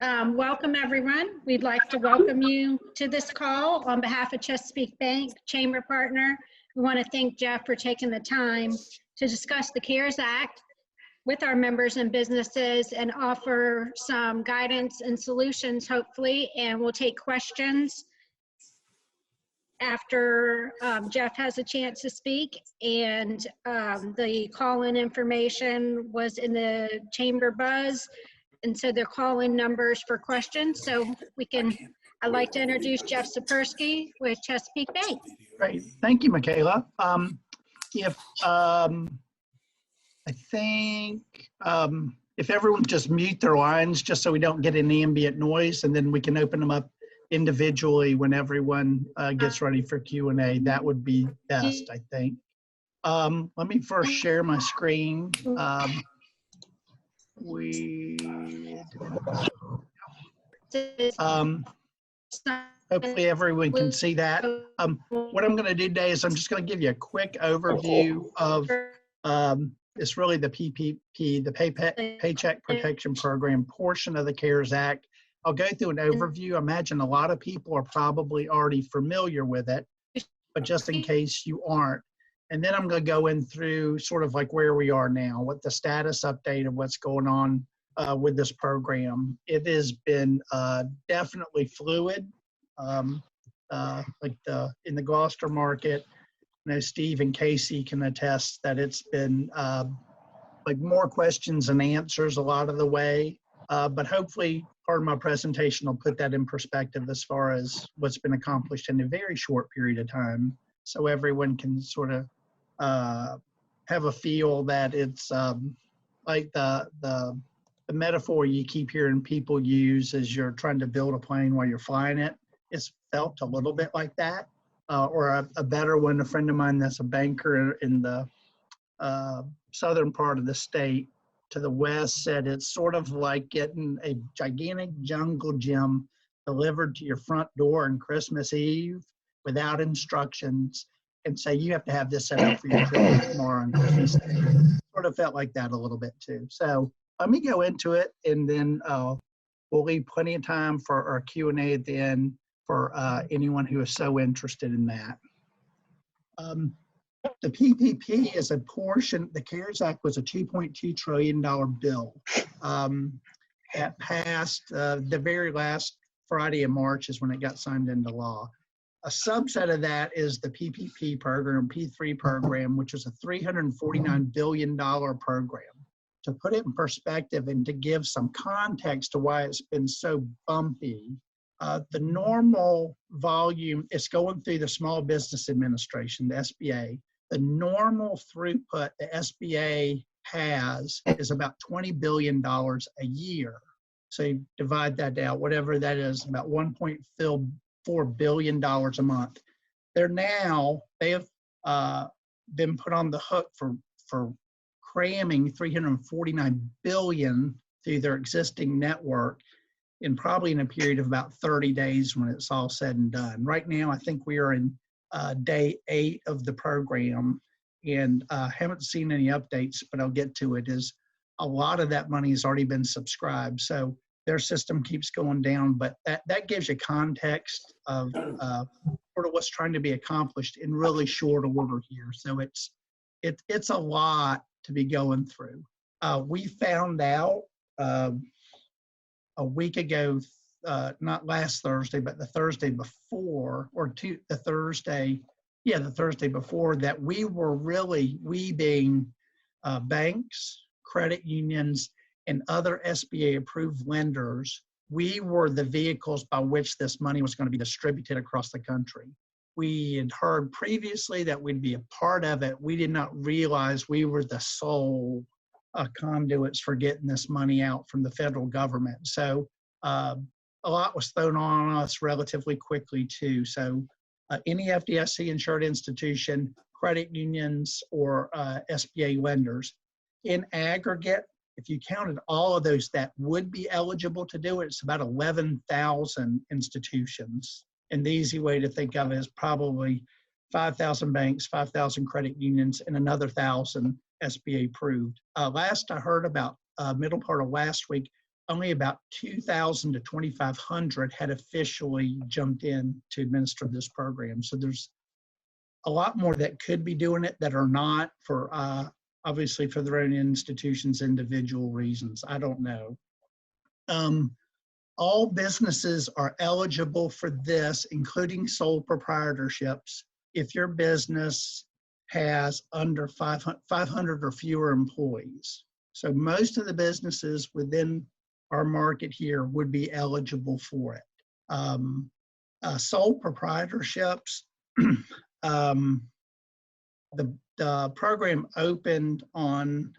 Welcome, everyone. We'd like to welcome you to this call on behalf of Chesapeake Bank Chamber Partner. We want to thank Jeff for taking the time to discuss the CARES Act with our members and businesses and offer some guidance and solutions, hopefully, and we'll take questions after Jeff has a chance to speak. And the call-in information was in the Chamber Buzz. And so they're calling numbers for questions. So I'd like to introduce Jeff Sapersky with Chesapeake Bank. Great, thank you, Michaela. I think if everyone just mute their lines, just so we don't get any ambient noise, and then we can open them up individually when everyone gets ready for Q&A, that would be best, I think. Let me first share my screen. Hopefully everyone can see that. What I'm going to do today is I'm just going to give you a quick overview of it's really the PPP, the Paycheck Protection Program portion of the CARES Act. I'll go through an overview. I imagine a lot of people are probably already familiar with it, but just in case you aren't. And then I'm going to go in through sort of like where we are now, what the status update of what's going on with this program. It has been definitely fluid, in the Gloucester market. I know Steve and Casey can attest that it's been like more questions and answers a lot of the way, but hopefully part of my presentation will put that in perspective as far as what's been accomplished in a very short period of time, so everyone can sort of have a feel that it's like the metaphor you keep hearing people use as you're trying to build a plane while you're flying it. It's felt a little bit like that, or a better one. A friend of mine that's a banker in the southern part of the state to the west said it's sort of like getting a gigantic jungle gym delivered to your front door on Christmas Eve without instructions and say you have to have this set up for your children tomorrow on Christmas Day. Sort of felt like that a little bit too. So let me go into it, and then we'll leave plenty of time for our Q&A at the end for anyone who is so interested in that. The PPP is a portion, the CARES Act was a $2.2 trillion bill that passed the very last Friday of March is when it got signed into law. A subset of that is the PPP program, P3 program, which is a $349 billion program. To put it in perspective and to give some context to why it's been so bumpy, the normal volume is going through the Small Business Administration, the SBA. The normal throughput the SBA has is about $20 billion a year. So you divide that out, whatever that is, about $1.4 billion a month. They have been put on the hook for cramming $349 billion through their existing network in probably in a period of about 30 days when it's all said and done. Right now, I think we are in day 8 of the program, and haven't seen any updates, but I'll get to it, is a lot of that money has already been subscribed. So their system keeps going down, but that gives you context of sort of what's trying to be accomplished in really short order here. So it's a lot to be going through. We found out a week ago, not last Thursday, but the Thursday before, the Thursday before, that we being banks, credit unions, and other SBA approved lenders, we were the vehicles by which this money was going to be distributed across the country. We had heard previously that we'd be a part of it. We did not realize we were the sole conduits for getting this money out from the federal government. So a lot was thrown on us relatively quickly too. So any FDIC insured institution, credit unions, or SBA lenders, in aggregate, if you counted all of those that would be eligible to do it, it's about 11,000 institutions. And the easy way to think of it is probably 5,000 banks, 5,000 credit unions, and another 1,000 SBA approved. Last I heard about middle part of last week, only about 2,000 to 2,500 had officially jumped in to administer this program. So there's a lot more that could be doing it that are not, for obviously for their own institutions, individual reasons. I don't know. All businesses are eligible for this, including sole proprietorships, if your business has under 500 or fewer employees. So most of the businesses within our market here would be eligible for it. Sole proprietorships, the program opened on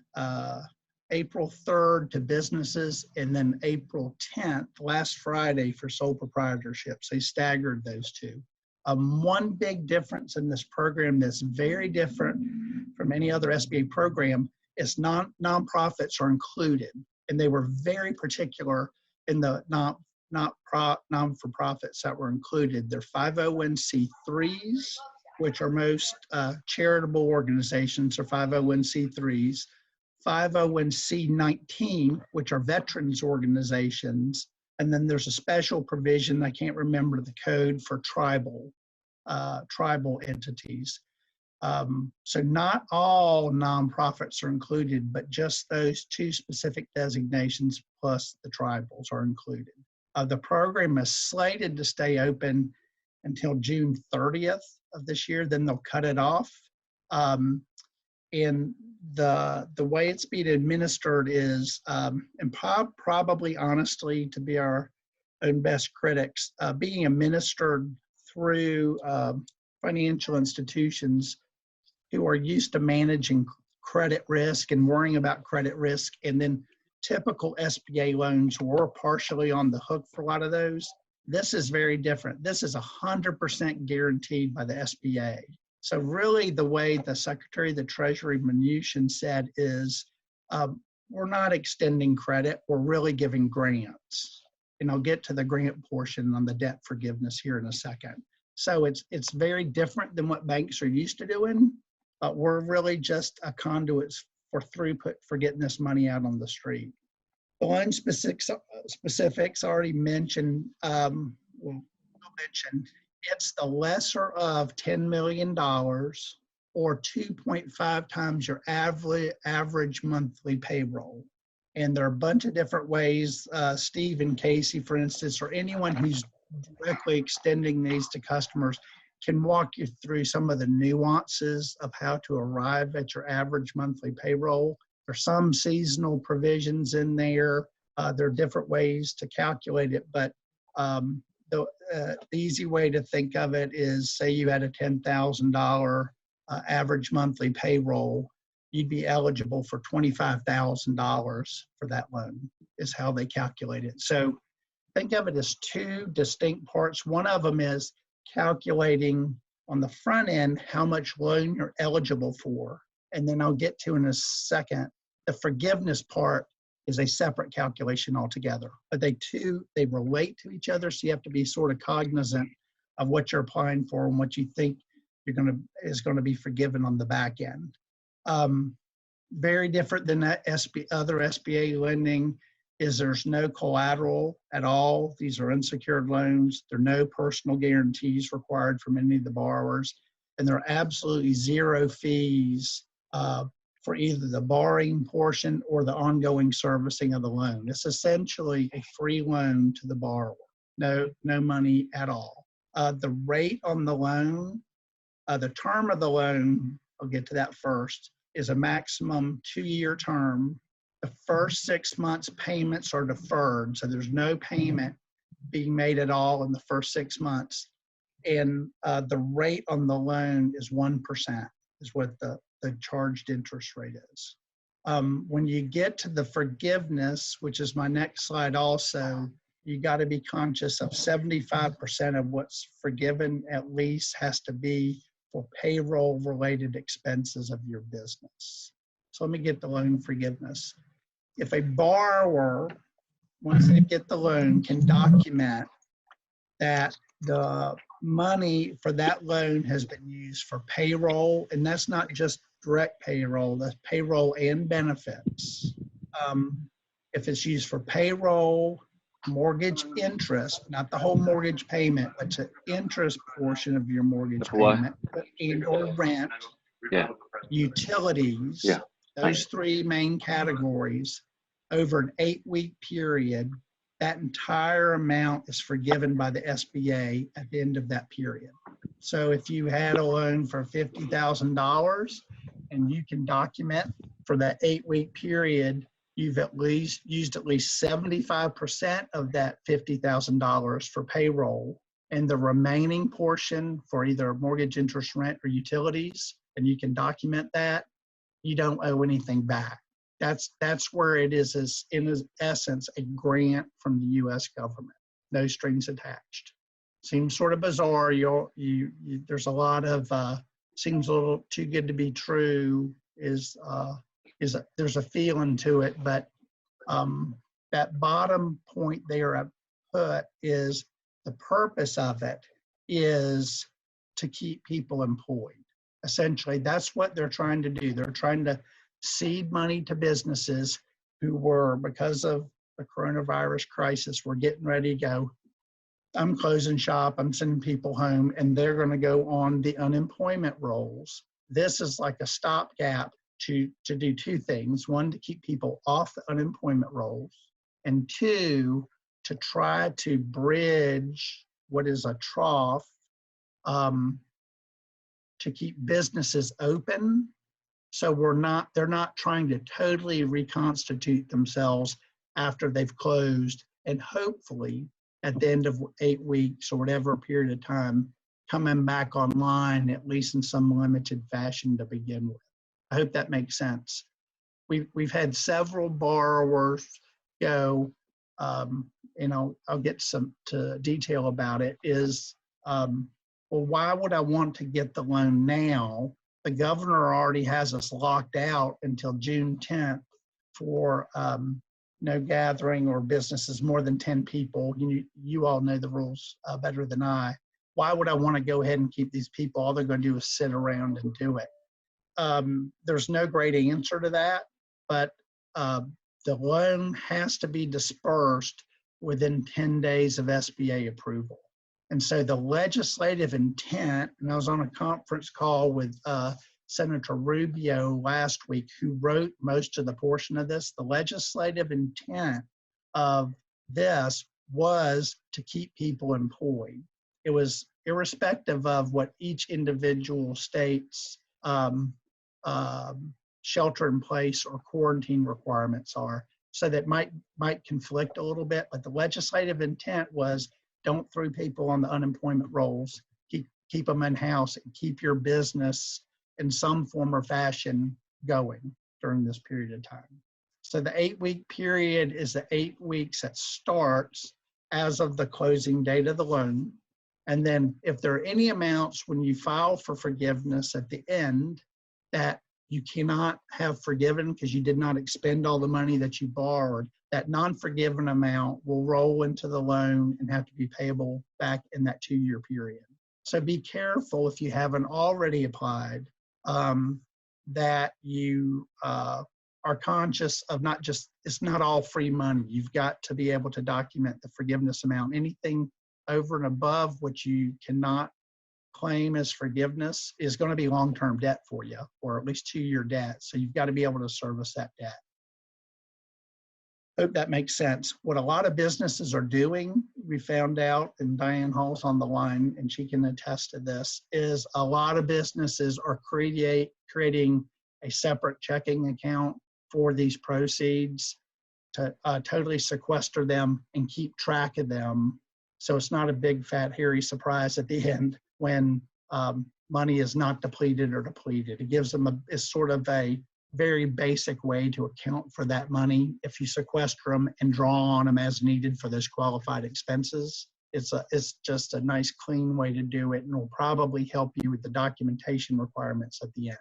April 3rd to businesses, and then April 10th, last Friday, for sole proprietorships. They staggered those two. One big difference in this program that's very different from any other SBA program is nonprofits are included, and they were very particular in the non-for-profits that were included. They're 501c3s, which are most charitable organizations are 501c3s, 501c19, which are veterans organizations, and then there's a special provision, I can't remember the code, for tribal entities. So not all nonprofits are included, but just those two specific designations plus the tribals are included. The program is slated to stay open until June 30th of this year, then they'll cut it off. And the way it's being administered is, and probably honestly, to be our own best critics, being administered through financial institutions who are used to managing credit risk and worrying about credit risk, and then typical SBA loans, we're partially on the hook for a lot of those. This is very different. This is 100% guaranteed by the SBA. So really the way the Secretary of the Treasury Mnuchin said is, we're not extending credit, we're really giving grants. And I'll get to the grant portion on the debt forgiveness here in a second. So it's very different than what banks are used to doing, but we're really just a conduit for throughput for getting this money out on the street. The loan specifics already mentioned, it's the lesser of $10 million or 2.5 times your average monthly payroll. And there are a bunch of different ways, Steve and Casey, for instance, or anyone who's directly extending these to customers can walk you through some of the nuances of how to arrive at your average monthly payroll. There's some seasonal provisions in there. There are different ways to calculate it, but the easy way to think of it is, say you had a $10,000 average monthly payroll, you'd be eligible for $25,000 for that loan, is how they calculate it. So think of it as two distinct parts. One of them is calculating on the front end how much loan you're eligible for. And then I'll get to in a second, the forgiveness part is a separate calculation altogether. But they relate to each other, so you have to be sort of cognizant of what you're applying for and what you think is going to be forgiven on the back end. Very different than that other SBA lending is there's no collateral at all. These are unsecured loans. There are no personal guarantees required from any of the borrowers, and there are absolutely zero fees for either the borrowing portion or the ongoing servicing of the loan. It's essentially a free loan to the borrower. No money at all. The rate on the loan, the term of the loan, I'll get to that first, is a maximum 2-year term. The first 6 months payments are deferred, so there's no payment being made at all in the first 6 months. And the rate on the loan is 1%, is what the charged interest rate is. When you get to the forgiveness, which is my next slide also, you got to be conscious of 75% of what's forgiven at least has to be for payroll related expenses of your business. So let me get the loan forgiveness. If a borrower, once they get the loan, can document that the money for that loan has been used for payroll, and that's not just direct payroll, that's payroll and benefits. If it's used for payroll, mortgage interest, not the whole mortgage payment, but the interest portion of your mortgage What? payment and or rent, Yeah. utilities, Yeah. those three main categories, over an 8-week period, that entire amount is forgiven by the SBA at the end of that period. So if you had a loan for $50,000 and you can document for that 8-week period, you've at least used at least 75% of that $50,000 for payroll, and the remaining portion for either mortgage interest, rent, or utilities, and you can document that, you don't owe anything back. That's where it is in essence a grant from the U.S. government, no strings attached. Seems sort of bizarre. There's a lot of seems a little too good to be true. There's a feeling to it, but that bottom point there I put is the purpose of it is to keep people employed. Essentially, that's what they're trying to do. They're trying to seed money to businesses who were, because of the coronavirus crisis, were getting ready to go, I'm closing shop, I'm sending people home, and they're going to go on the unemployment rolls. This is like a stopgap to do two things. One, to keep people off the unemployment rolls, and two, to try to bridge what is a trough to keep businesses open. So they're not trying to totally reconstitute themselves after they've closed, and hopefully at the end of 8 weeks or whatever period of time, coming back online, at least in some limited fashion to begin with. I hope that makes sense. We've had several borrowers go, and I'll get some to detail about it, is, well, why would I want to get the loan now? The governor already has us locked out until June 10th for no gathering or businesses more than 10 people. You all know the rules better than I. Why would I want to go ahead and keep these people? All they're going to do is sit around and do it. There's no great answer to that, but the loan has to be dispersed within 10 days of SBA approval. And so the legislative intent, and I was on a conference call with Senator Rubio last week, who wrote most of the portion of this. The legislative intent of this was to keep people employed. It was irrespective of what each individual state's shelter in place or quarantine requirements are. So that might conflict a little bit, but the legislative intent was, don't throw people on the unemployment rolls, keep them in-house and keep your business in some form or fashion going during this period of time. So the 8-week period is the 8 weeks that starts as of the closing date of the loan. And then if there are any amounts when you file for forgiveness at the end that you cannot have forgiven because you did not expend all the money that you borrowed, that non-forgiven amount will roll into the loan and have to be payable back in that 2-year period. So be careful if you haven't already applied, that you are conscious of not just, it's not all free money. You've got to be able to document the forgiveness amount. Anything over and above what you cannot claim as forgiveness is going to be long-term debt for you, or at least 2-year debt. So you've got to be able to service that debt. Hope that makes sense. What a lot of businesses are doing, we found out, and Diane Hall's on the line and she can attest to this, is a lot of businesses are creating a separate checking account for these proceeds to totally sequester them and keep track of them. So it's not a big fat hairy surprise at the end when money is not depleted or depleted. It gives them it's sort of a very basic way to account for that money. If you sequester them and draw on them as needed for those qualified expenses, it's just a nice clean way to do it, and will probably help you with the documentation requirements at the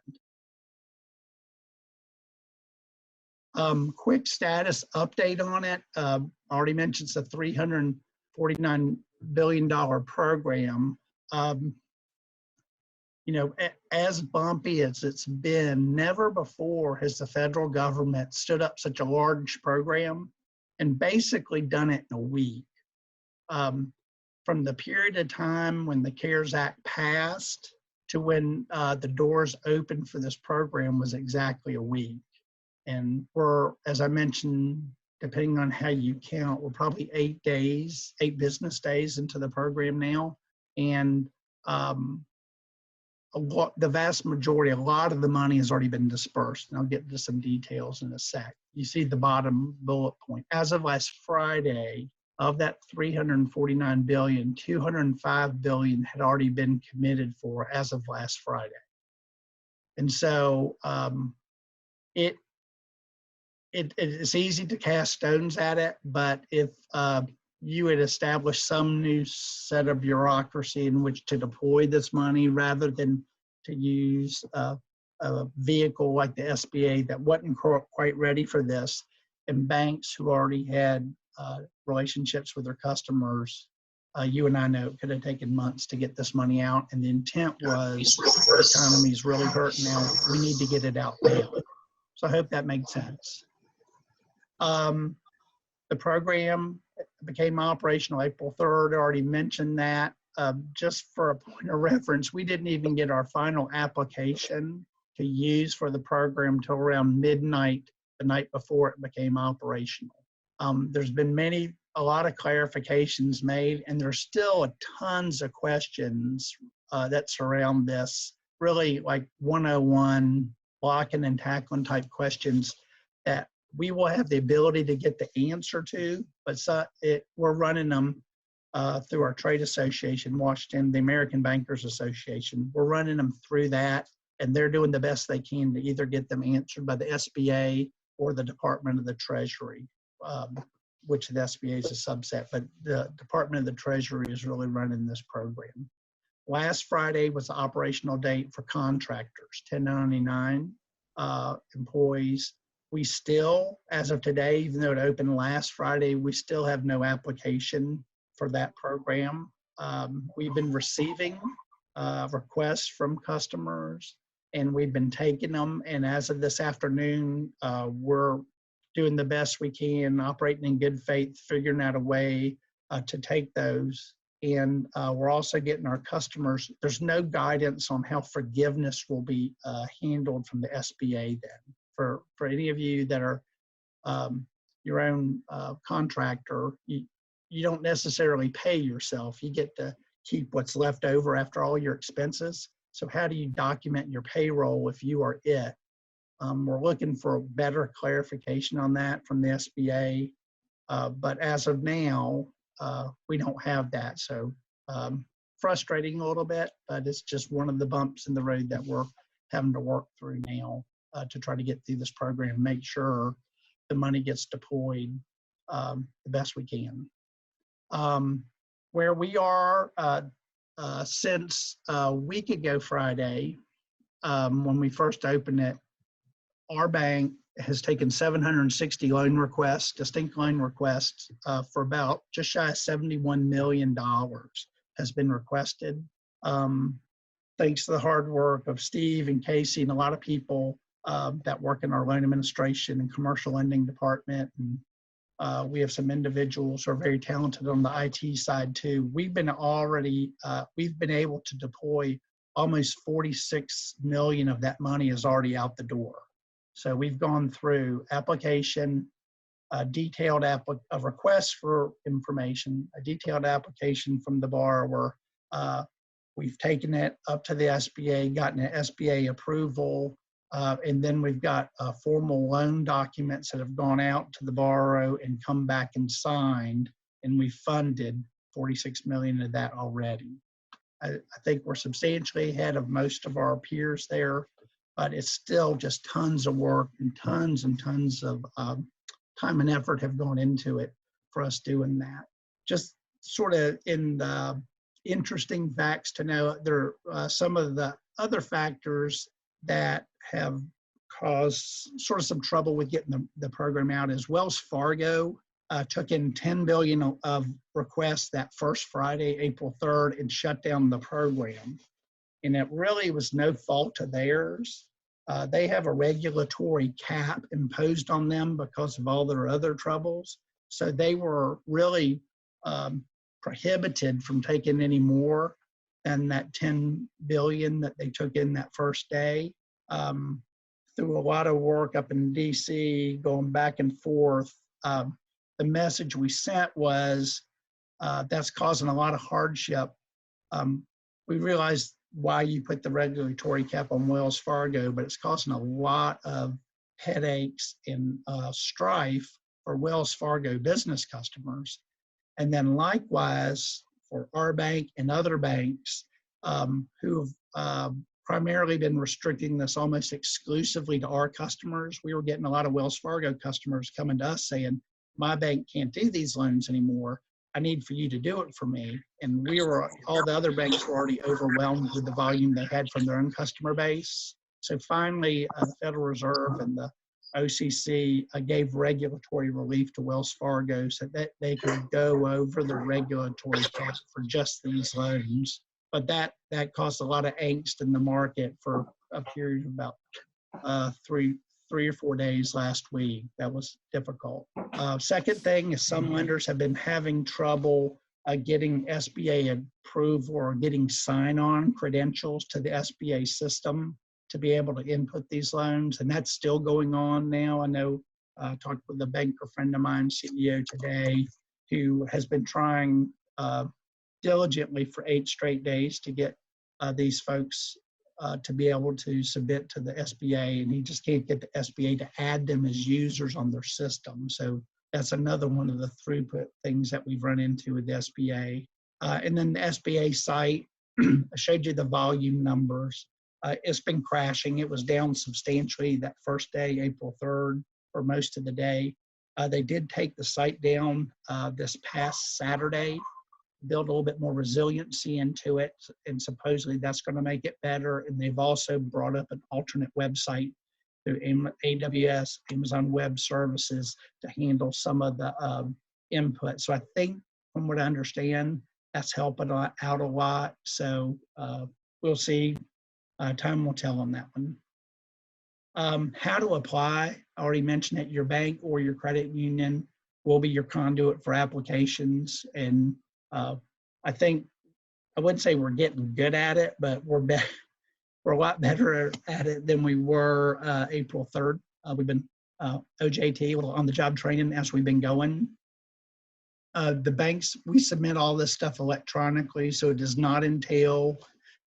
end. Quick status update on it. I already mentioned it's a $349 billion program. As bumpy as it's been, never before has the federal government stood up such a large program and basically done it in a week. From the period of time when the CARES Act passed to when the doors opened for this program was exactly a week. And we're, as I mentioned, depending on how you count, we're probably 8 business days into the program now. And the vast majority, a lot of the money has already been dispersed. And I'll get into some details in a sec. You see the bottom bullet point. As of last Friday, of that $349 billion, $205 billion had already been committed for as of last Friday. And so it's easy to cast stones at it, but if you had established some new set of bureaucracy in which to deploy this money rather than to use a vehicle like the SBA that wasn't quite ready for this, and banks who already had relationships with their customers, you and I know it could have taken months to get this money out. And the intent was the economy's really hurting now. We need to get it out now. So I hope that makes sense. The program became operational April 3rd. I already mentioned that. Just for a point of reference, we didn't even get our final application to use for the program till around midnight the night before it became operational. There's been a lot of clarifications made, and there's still tons of questions that surround this, really like 101 blocking and tackling type questions that we will have the ability to get the answer to, but we're running them through our trade association, Washington, the American Bankers Association. We're running them through that, and they're doing the best they can to either get them answered by the SBA or the Department of the Treasury, which the SBA is a subset, but the Department of the Treasury is really running this program. Last Friday was the operational date for contractors, 1099 employees. We still, as of today, even though it opened last Friday, we still have no application for that program. We've been receiving requests from customers, and we've been taking them. And as of this afternoon, we're doing the best we can, operating in good faith, figuring out a way to take those. And we're also getting our customers, there's no guidance on how forgiveness will be handled from the SBA then. For any of you that are your own contractor, you don't necessarily pay yourself. You get to keep what's left over after all your expenses. So how do you document your payroll if you are it? We're looking for better clarification on that from the SBA. But as of now, we don't have that. So frustrating a little bit, but it's just one of the bumps in the road that we're having to work through now to try to get through this program and make sure the money gets deployed the best we can. Where we are since a week ago Friday, when we first opened it, our bank has taken 760 loan requests, distinct loan requests, for about just shy of $71 million has been requested. Thanks to the hard work of Steve and Casey and a lot of people that work in our loan administration and commercial lending department. And we have some individuals who are very talented on the IT side too. We've been able to deploy almost 46 million of that money is already out the door. So we've gone through application, detailed requests for information, a detailed application from the borrower. We've taken it up to the SBA, gotten an SBA approval, and then we've got formal loan documents that have gone out to the borrower and come back and signed, and we funded 46 million of that already. I think we're substantially ahead of most of our peers there, but it's still just tons of work and tons of time and effort have gone into it for us doing that. Just sort of in the interesting facts to know, there are some of the other factors that have caused sort of some trouble with getting the program out is Wells Fargo took in 10 billion of requests that first Friday, April 3rd, and shut down the program. And it really was no fault of theirs. They have a regulatory cap imposed on them because of all their other troubles. So they were really prohibited from taking any more than that 10 billion that they took in that first day. Through a lot of work up in DC, going back and forth, the message we sent was that's causing a lot of hardship. We realized why you put the regulatory cap on Wells Fargo, but it's causing a lot of headaches and strife for Wells Fargo business customers. And then likewise for our bank and other banks who've primarily been restricting this almost exclusively to our customers. We were getting a lot of Wells Fargo customers coming to us saying, my bank can't do these loans anymore. I need for you to do it for me. And all the other banks were already overwhelmed with the volume they had from their own customer base. So finally, the Federal Reserve and the OCC gave regulatory relief to Wells Fargo so that they could go over the regulatory cap for just these loans. But that caused a lot of angst in the market for a period of about three or 4 days last week. That was difficult. Second thing is some lenders have been having trouble getting SBA approval or getting sign-on credentials to the SBA system to be able to input these loans. And that's still going on now. I know I talked with a banker friend of mine, CEO today, who has been trying diligently for 8 straight days to get these folks to be able to submit to the SBA, and he just can't get the SBA to add them as users on their system. So that's another one of the throughput things that we've run into with the SBA. And then the SBA site, I showed you the volume numbers. It's been crashing. It was down substantially that first day, April 3rd, for most of the day. They did take the site down this past Saturday, build a little bit more resiliency into it, and supposedly that's going to make it better. And they've also brought up an alternate website through AWS, Amazon Web Services, to handle some of the input. So I think, from what I understand, that's helping out a lot. So we'll see. Time will tell on that one. How to apply, I already mentioned it. Your bank or your credit union will be your conduit for applications. And I think, I wouldn't say we're getting good at it, but we're a lot better at it than we were April 3rd. We've been OJT, on the job training as we've been going. The banks, we submit all this stuff electronically, so it does not entail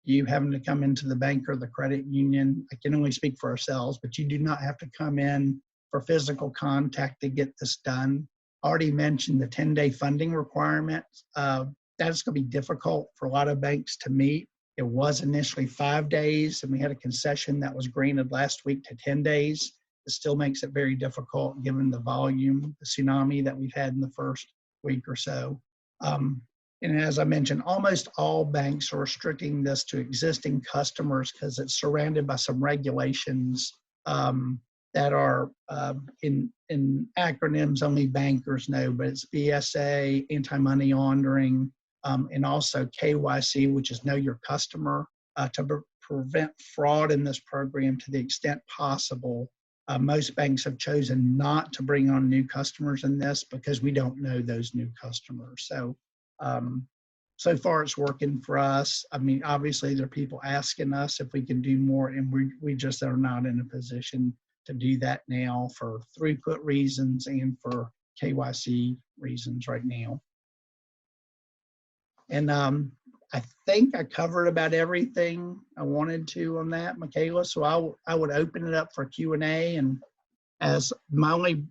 you having to come into the bank or the credit union. I can only speak for ourselves, but you do not have to come in for physical contact to get this done. I already mentioned the 10-day funding requirement. That's going to be difficult for a lot of banks to meet. It was initially 5 days, and we had a concession that was granted last week to 10 days. It still makes it very difficult given the volume, the tsunami that we've had in the first week or so. And as I mentioned, almost all banks are restricting this to existing customers because it's surrounded by some regulations that are in acronyms only bankers know, but it's BSA, anti-money laundering, and also KYC, which is Know Your Customer, to prevent fraud in this program to the extent possible. Most banks have chosen not to bring on new customers in this because we don't know those new customers. So far it's working for us. I mean, obviously there are people asking us if we can do more, and we just are not in a position to do that now for throughput reasons and for KYC reasons right now. And I think I covered about everything I wanted to on that, Michaela. So I would open it up for Q&A, and as my only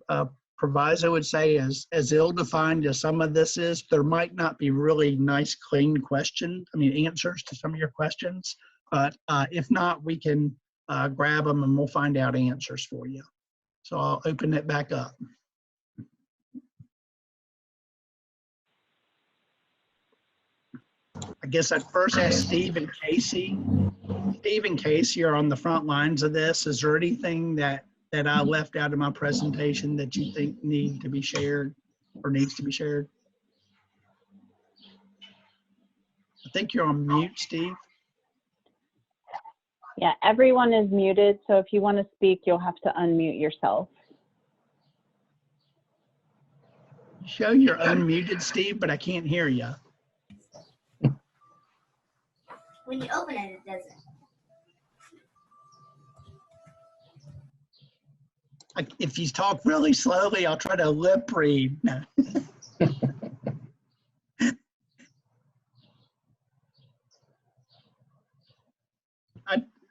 proviso would say, as ill-defined as some of this is, there might not be really nice, clean answers to some of your questions, but if not, we can grab them and we'll find out answers for you. So I'll open it back up. I guess I'd first ask Steve and Casey. Steve and Casey are on the front lines of this. Is there anything that I left out of my presentation that you think needs to be shared? I think you're on mute, Steve. Yeah, everyone is muted, so if you want to speak, you'll have to unmute yourself. Show you're unmuted, Steve, but I can't hear you. When you open it, it doesn't. If you talk really slowly, I'll try to lip read. No.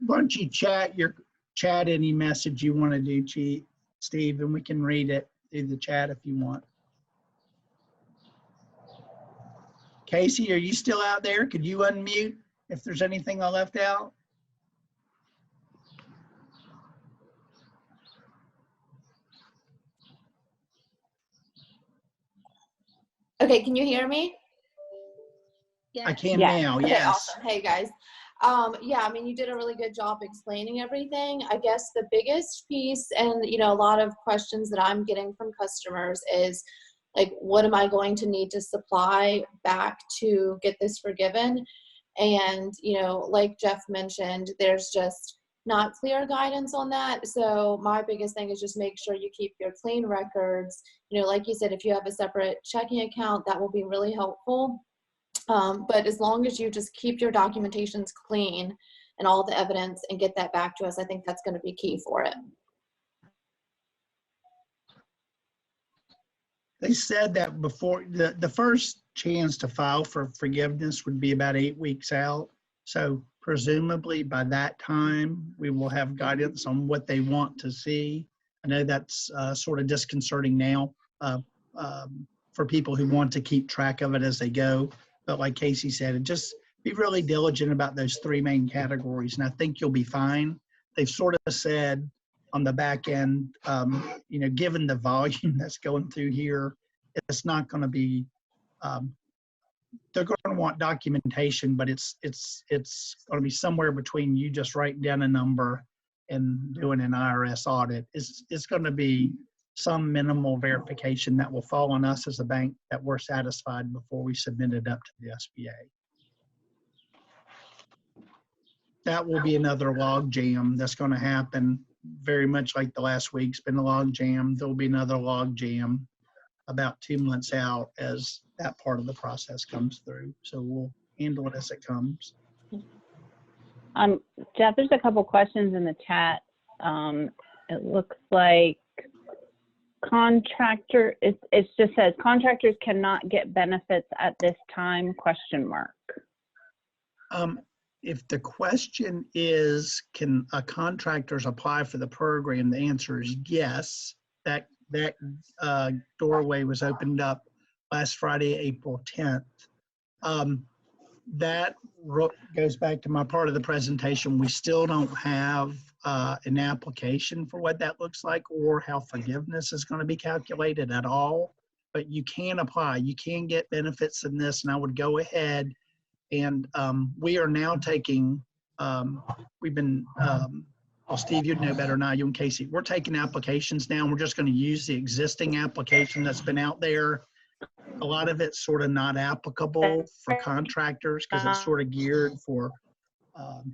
Why don't you chat any message you want to do, Steve, and we can read it through the chat if you want. Casey, are you still out there? Could you unmute if there's anything I left out? Okay, can you hear me? I can Yeah. now, Okay, yes. awesome. Hey guys. Yeah, I mean, you did a really good job explaining everything. I guess the biggest piece, and a lot of questions that I'm getting from customers is like, what am I going to need to supply back to get this forgiven? And like Jeff mentioned, there's just not clear guidance on that. So my biggest thing is just make sure you keep your clean records. Like you said, if you have a separate checking account, that will be really helpful. But as long as you just keep your documentations clean and all the evidence and get that back to us, I think that's going to be key for it. They said that before the first chance to file for forgiveness would be about 8 weeks out. So presumably by that time, we will have guidance on what they want to see. I know that's sort of disconcerting now for people who want to keep track of it as they go. But like Casey said, just be really diligent about those 3 main categories, and I think you'll be fine. They've sort of said on the back end, given the volume that's going through here, it's not going to be, they're going to want documentation, but it's going to be somewhere between you just writing down a number and doing an IRS audit. It's going to be some minimal verification that will fall on us as a bank that we're satisfied before we submit it up to the SBA. That will be another log jam that's going to happen, very much like the last week's been a log jam. There'll be another log jam about 2 months out as that part of the process comes through. So we'll handle it as it comes. Jeff, there's a couple questions in the chat. It looks like it just says contractors cannot get benefits at this time, ? If the question is, can contractors apply for the program? The answer is yes. That doorway was opened up last Friday, April 10th. That goes back to my part of the presentation. We still don't have an application for what that looks like or how forgiveness is going to be calculated at all. But you can apply. You can get benefits in this, and I would go ahead. And we are now taking, we've been, well, Steve, you'd know better than I, you and Casey. We're taking applications now, and we're just going to use the existing application that's been out there. A lot of it's sort of not applicable for contractors because it's sort of geared for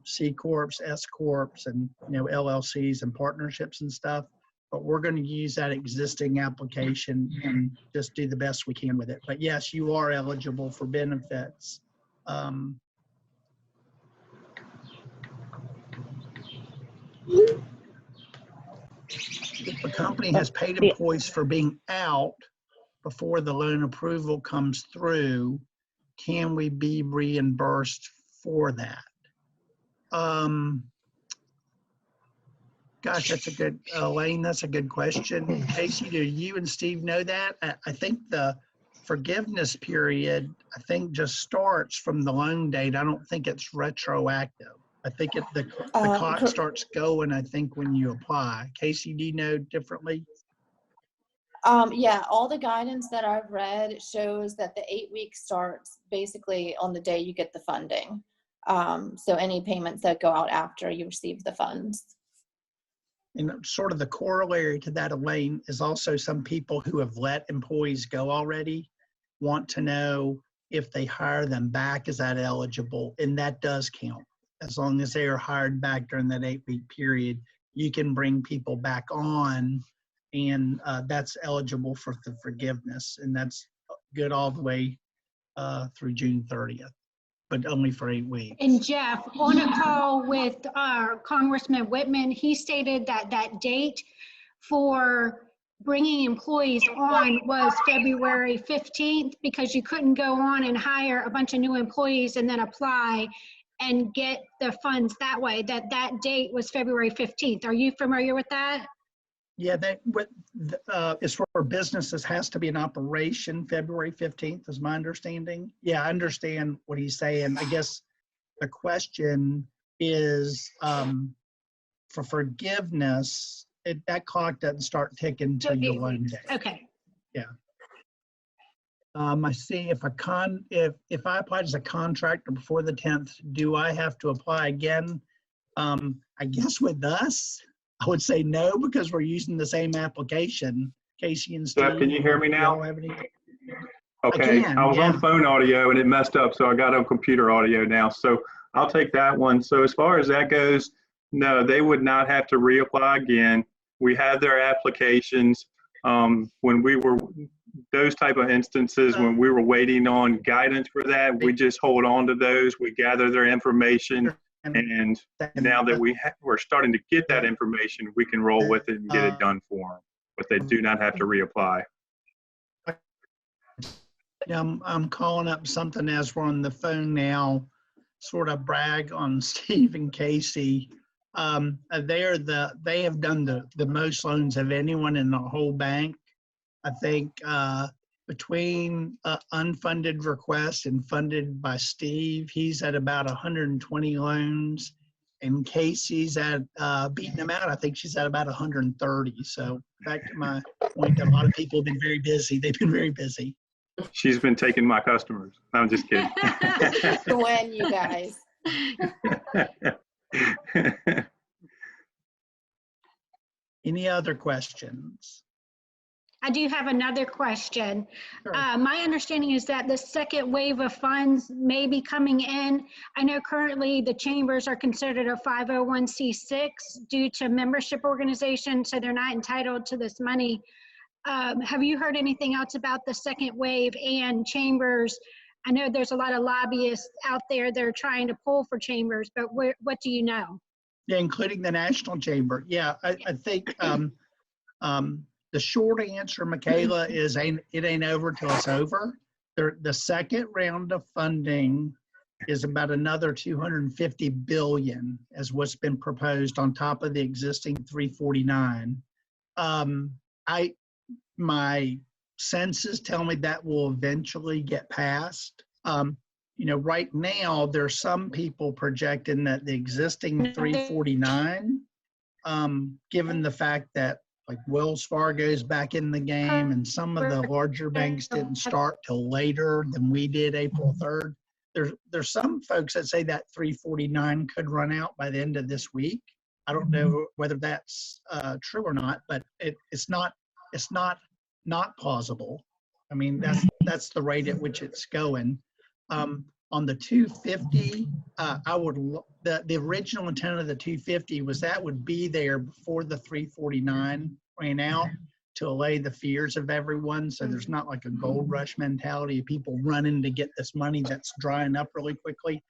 C Corps, S Corps, and LLCs and partnerships and stuff. But we're going to use that existing application and just do the best we can with it. But yes, you are eligible for benefits. If a company has paid employees for being out before the loan approval comes through, can we be reimbursed for that? Gosh, that's a good, Elaine, that's a good question. Casey, do you and Steve know that? I think the forgiveness period, I think just starts from the loan date. I don't think it's retroactive. I think the clock starts going, I think, when you apply. Casey, do you know differently? Yeah, all the guidance that I've read shows that the 8 week starts basically on the day you get the funding. So any payments that go out after you receive the funds. And sort of the corollary to that, Elaine, is also some people who have let employees go already want to know if they hire them back, is that eligible? And that does count. As long as they are hired back during that 8 week period, you can bring people back on and that's eligible for the forgiveness, and that's good all the way through June 30th, but only for 8 weeks. And Jeff, on a call with Congressman Whitman, he stated that that date for bringing employees on was February 15th, because you couldn't go on and hire a bunch of new employees and then apply and get the funds that way, that date was February 15th. Are you familiar with that? Yeah, as for businesses, has to be an operation February 15th is my understanding. Yeah, I understand what he's saying. I guess the question is for forgiveness, that clock doesn't start ticking until your loan day. Okay. Yeah. I see if I applied as a contractor before the 10th, do I have to apply again? I guess with us, I would say no, because we're using the same application. Casey and Steve. Jeff, can you hear me now? Okay, can, I was yeah. on phone audio and it messed up, so I got on computer audio now. So I'll take that one. So as far as that goes, no, they would not have to reapply again. We had their applications. When we were, those type of instances, when we were waiting on guidance for that, we just hold on to those. We gather their information. And now that we're starting to get that information, we can roll with it and get it done for them. But they do not have to reapply. I'm calling up something as we're on the phone now, sort of brag on Steve and Casey. They have done the most loans of anyone in the whole bank. I think between unfunded requests and funded by Steve, he's at about 120 loans, and Casey's at beating him out. I think she's at about 130. So back to my point, a lot of people have been very busy. They've been very busy. She's been taking my customers. I'm just kidding. When you guys. Any other questions? I do have another question. Sure. My understanding is that the second wave of funds may be coming in. I know currently the chambers are considered a 501c6 due to membership organization, so they're not entitled to this money. Have you heard anything else about the second wave and chambers? I know there's a lot of lobbyists out there that are trying to pull for chambers, but what do you know? Yeah, including the National Chamber. Yeah, I think the short answer, Michaela, is it ain't over till it's over. The second round of funding is about another $250 billion as what's been proposed on top of the existing 349. My senses tell me that will eventually get passed. Right now, there's some people projecting that the existing 349, given the fact that like Wells Fargo's back in the game and some of the larger banks didn't start till later than we did, April 3rd. There's some folks that say that 349 could run out by the end of this week. I don't know whether that's true or not, but it's not plausible. I mean, that's the rate at which it's going. On the 250, the original intent of the 250 was that would be there before the 349 ran out to allay the fears of everyone. So there's not like a gold rush mentality of people running to get this money that's drying up really quickly.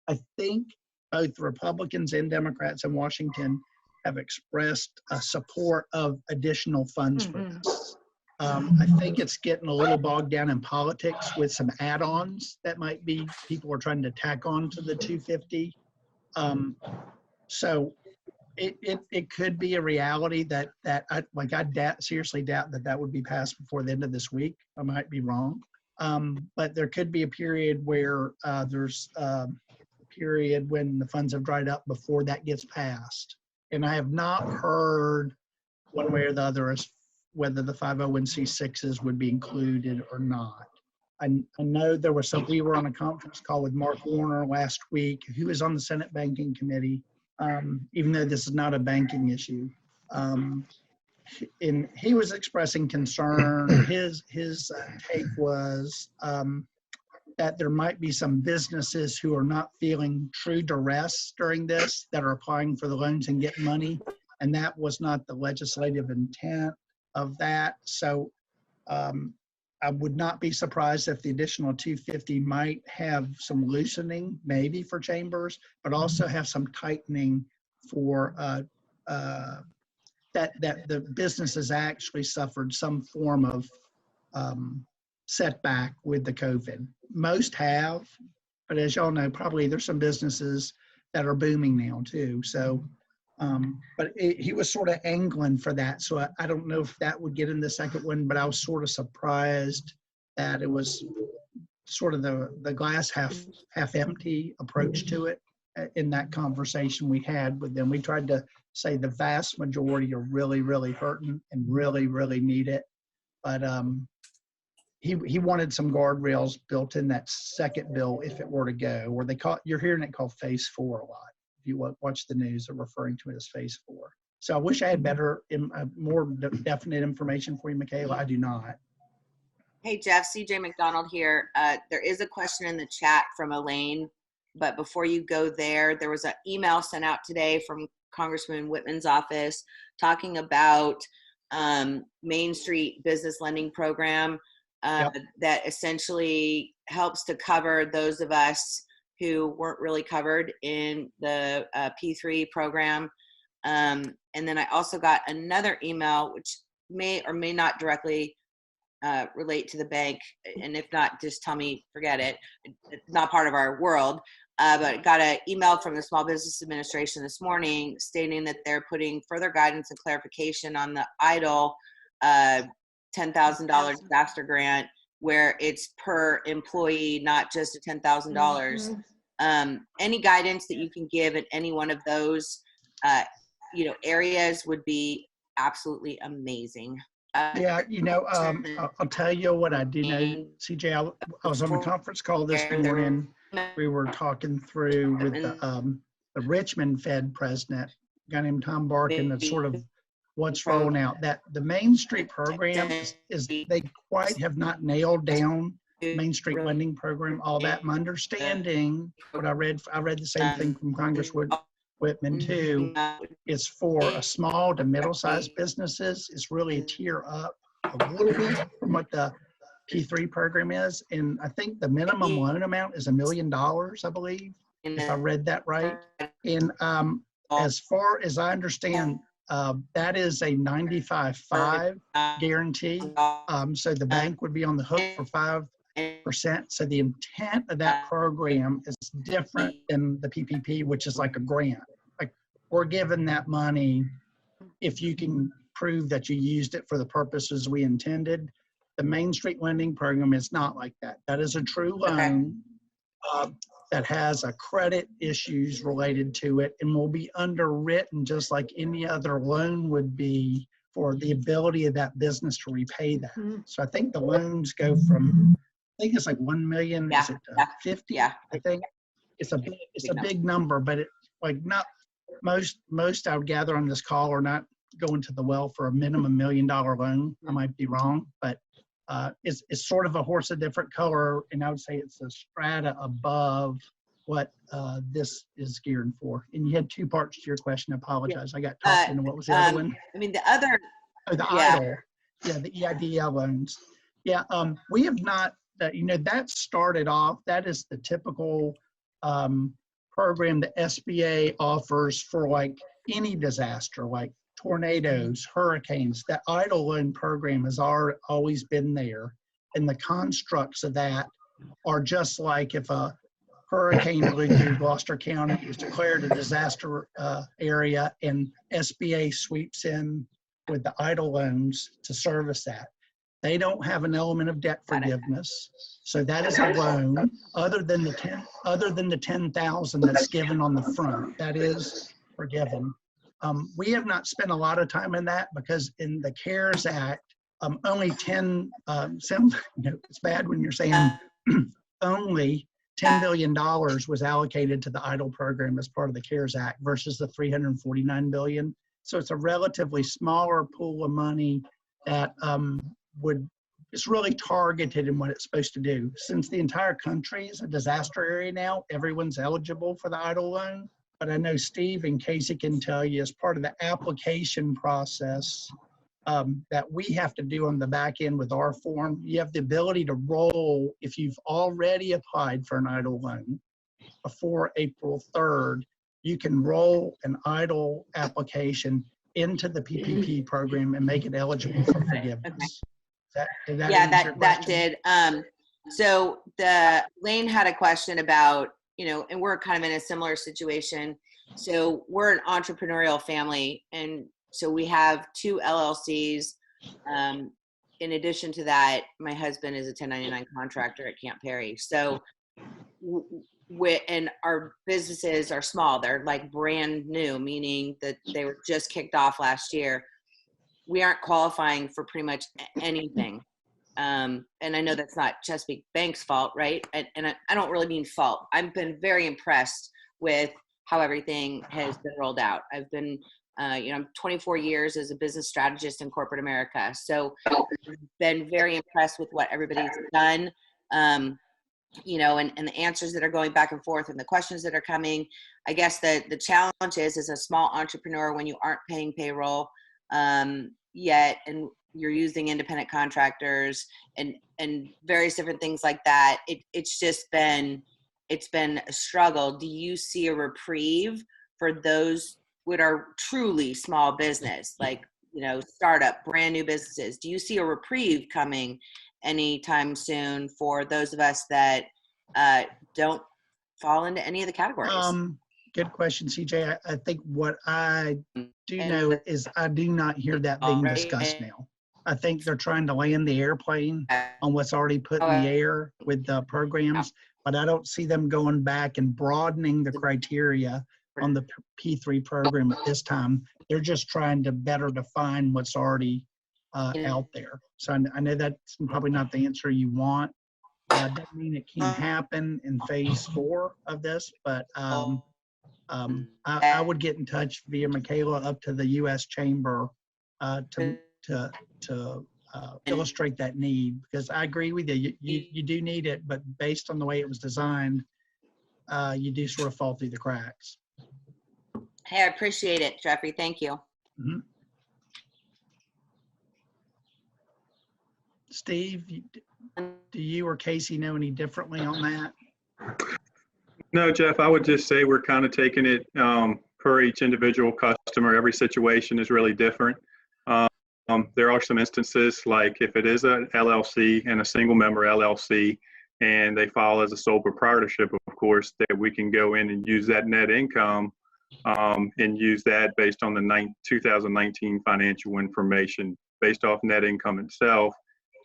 I think both Republicans and Democrats in Washington have expressed support of additional funds for this. I think it's getting a little bogged down in politics with some add-ons that might be people are trying to tack on to the 250. So it could be a reality that I seriously doubt that would be passed before the end of this week. I might be wrong, but there could be a period where there's a period when the funds have dried up before that gets passed. And I have not heard one way or the other as whether the 501c6s would be included or not. I know there was we were on a conference call with Mark Warner last week, who is on the Senate Banking Committee, even though this is not a banking issue. And he was expressing concern. His take was that there might be some businesses who are not feeling true duress during this that are applying for the loans and getting money. And that was not the legislative intent. of that. So I would not be surprised if the additional 250 might have some loosening, maybe for chambers, but also have some tightening for that the businesses actually suffered some form of setback with the COVID. Most have, but as y'all know, probably there's some businesses that are booming now too. So, but he was sort of angling for that. So I don't know if that would get in the second one, but I was sort of surprised that it was sort of the glass half empty approach to it in that conversation we had with them. We tried to say the vast majority are really, really hurting and really, really need it. But he wanted some guardrails built in that second bill if it were to go, or you're hearing it called phase 4 a lot. If you watch the news, they're referring to it as phase 4. So I wish I had better, more definite information for you, Michaela. I do not. Hey, Jeff, CJ McDonald here. There is a question in the chat from Elaine, but before you go there, there was an email sent out today from Congressman Whitman's office talking about Main Street Business Lending Program that essentially helps to cover those of us who weren't really covered in the P3 program. And then I also got another email, which may or may not directly relate to the bank. And if not, just tell me, forget it. It's not part of our world. But got an email from the Small Business Administration this morning stating that they're putting further guidance and clarification on the EIDL $10,000 disaster grant, where it's per employee, not just a $10,000. Any guidance that you can give in any one of those, areas would be absolutely amazing. Yeah, I'll tell you what I do know, CJ. I was on a conference call this morning. We were talking through with the Richmond Fed president, a guy named Tom Barkin, of sort of what's rolling out. That the Main Street program is they quite have not nailed down Main Street lending program all that. My understanding, what I read the same thing from Congressman Whitman too, is for a small to middle-sized businesses. It's really a tier up a little bit from what the P3 program is. And I think the minimum loan amount is $1 million, I believe, if I read that right. And as far as I understand, that is a 95.5 guarantee. So the bank would be on the hook for 5%. So the intent of that program is different than the PPP, which is like a grant. Like we're given that money if you can prove that you used it for the purposes we intended. The Main Street lending program is not like that. That is a true loan that has a credit issues related to it and will be underwritten just like any other loan would be for the ability of that business to repay that. So I think the loans go from, I think it's like 1 million, is it 50? I think it's a big number, but it like not most I would gather on this call are not going to the well for a minimum $1 million loan. I might be wrong, but it's sort of a horse of different color, and I would say it's a strata above what this is geared for. And you had two parts to your question. I apologize. I got talked into what was the other one? I mean, the other. Oh, the EIDL. Yeah, the EIDL loans. Yeah, we have not, that started off, that is the typical program the SBA offers for like any disaster, like tornadoes, hurricanes. That EIDL loan program has always been there. And the constructs of that are just like if a hurricane blew through Gloucester County, it was declared a disaster area, and SBA sweeps in with the EIDL loans to service that. They don't have an element of debt forgiveness. So that is a loan other than the 10,000 that's given on the front. That is forgiven. We have not spent a lot of time in that because in the CARES Act, only 10, it's bad when you're saying only $10 billion was allocated to the EIDL program as part of the CARES Act versus the $349 billion. So it's a relatively smaller pool of money that it's really targeted in what it's supposed to do. Since the entire country is a disaster area now, everyone's eligible for the EIDL loan. But I know Steve and Casey can tell you as part of the application process, that we have to do on the back end with our form. You have the ability to roll, if you've already applied for an EIDL loan before April 3rd, you can roll an EIDL application into the PPP program and make it eligible for forgiveness. Did that Yeah, answer your that question? did. So Lane had a question about, and we're kind of in a similar situation. So we're an entrepreneurial family, and so we have 2 LLCs. In addition to that, my husband is a 1099 contractor at Camp Perry. So and our businesses are small. They're like brand new, meaning that they were just kicked off last year. We aren't qualifying for pretty much anything. And I know that's not Chesapeake Bank's fault, right? And I don't really mean fault. I've been very impressed with how everything has been rolled out. I've been, I'm 24 years as a business strategist in corporate America. So I've been very impressed with what everybody's done, and the answers that are going back and forth and the questions that are coming. I guess the challenge is as a small entrepreneur when you aren't paying payroll yet, and you're using independent contractors and various different things like that. It's been a struggle. Do you see a reprieve for those that are truly small business, like, startup, brand new businesses? Do you see a reprieve coming anytime soon for those of us that don't fall into any of the categories? Good question, CJ. I think what I do know is I do not hear that being discussed now. I think they're trying to land the airplane on what's already put in the air with the programs, but I don't see them going back and broadening the criteria on the P3 program at this time. They're just trying to better define what's already out there. So I know that's probably not the answer you want. Doesn't mean it can't happen in phase 4 of this, but I would get in touch via Michaela up to the U.S. Chamber to illustrate that need, because I agree with you. You do need it, but based on the way it was designed, you do sort of fall through the cracks. Hey, I appreciate it, Jeffrey. Thank you. Mm-hmm. Steve, do you or Casey know any differently on that? No, Jeff, I would just say we're kind of taking it per each individual customer. Every situation is really different. There are some instances, like if it is an LLC and a single member LLC and they file as a sole proprietorship, of course, that we can go in and use that net income and use that based on the 2019 financial information based off net income itself,